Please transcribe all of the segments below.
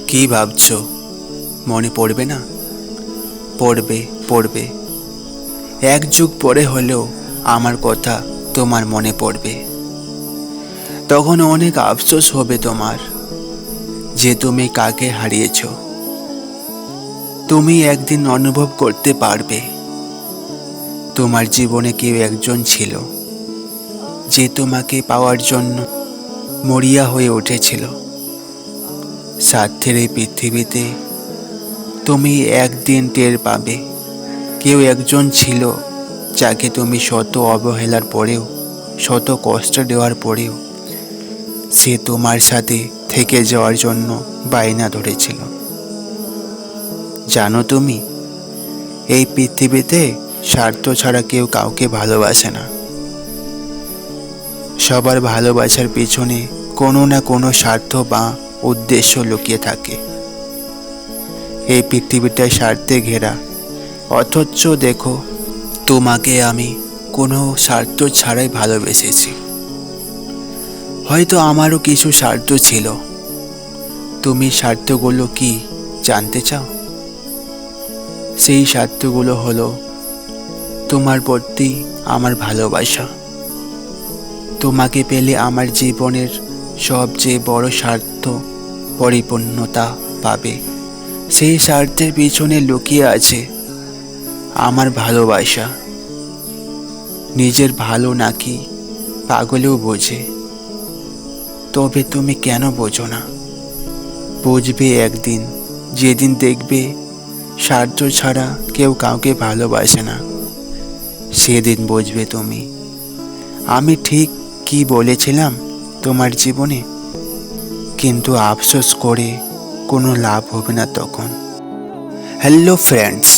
কি ভাবছো? মনে পড়বে না? পড়বে, পড়বে। এক যুগ পরে হলেও আমার কথা তোমার মনে পড়বে। তখন অনেক আফসোস হবে তোমার যে তুমি কাকে হারিয়েছ। তুমি একদিন অনুভব করতে পারবে তোমার জীবনে কেউ একজন ছিল যে তোমাকে পাওয়ার জন্য মরিয়া হয়ে উঠেছিল। স্বার্থের এই পৃথিবীতে তুমি একদিন টের পাবে কেউ একজন ছিল যাকে তুমি শত অবহেলার পরেও, শত কষ্ট দেওয়ার পরেও সে তোমার সাথে থেকে যাওয়ার জন্য বায়না ধরেছিল। জানো তুমি, এই পৃথিবীতে স্বার্থ ছাড়া কেউ কাউকে ভালোবাসে না। সবার ভালোবাসার পিছনে কোনো না কোনো স্বার্থ বা উদ্দেশ্য লুকিয়ে থাকে। এই পৃথিবীটা স্বার্থে ঘেরা, অথচ দেখো, তোমাকে আমি কোনো স্বার্থ ছাড়াই ভালোবেসেছি। হয়তো আমারও কিছু স্বার্থ ছিল। তুমি স্বার্থগুলো কি জানতে চাও? সেই স্বার্থগুলো হলো তোমার প্রতি আমার ভালোবাসা। তোমাকে পেলে আমার জীবনের সবচেয়ে বড় স্বার্থ পরিপূর্ণতা পাবে। সেই স্বার্থের পিছনে লুকিয়ে আছে আমার ভালোবাসা। নিজের ভালো নাকি পাগলেও বোঝে, তবে তুমি কেন বোঝো না? বুঝবে একদিন, যেদিন দেখবে স্বার্থ ছাড়া কেউ কাউকে ভালোবাসে না। সেদিন বুঝবে তুমি আমি ঠিক কি বলেছিলাম তোমার জীবনে। কিন্তু আফসোস করে কোনো লাভ হবে না তখন। হ্যালো ফ্রেন্ডস,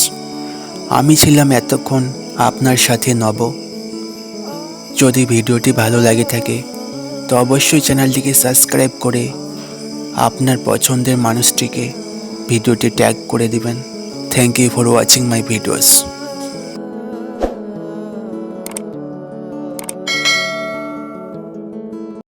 আমি ছিলাম এতক্ষণ আপনার সাথে নব। যদি ভিডিওটি ভালো লাগে থাকে তো অবশ্যই চ্যানেলটিকে সাবস্ক্রাইব করে আপনার পছন্দের মানুষটিকে ভিডিওটি ট্যাগ করে দিবেন। Thank you for watching my videos.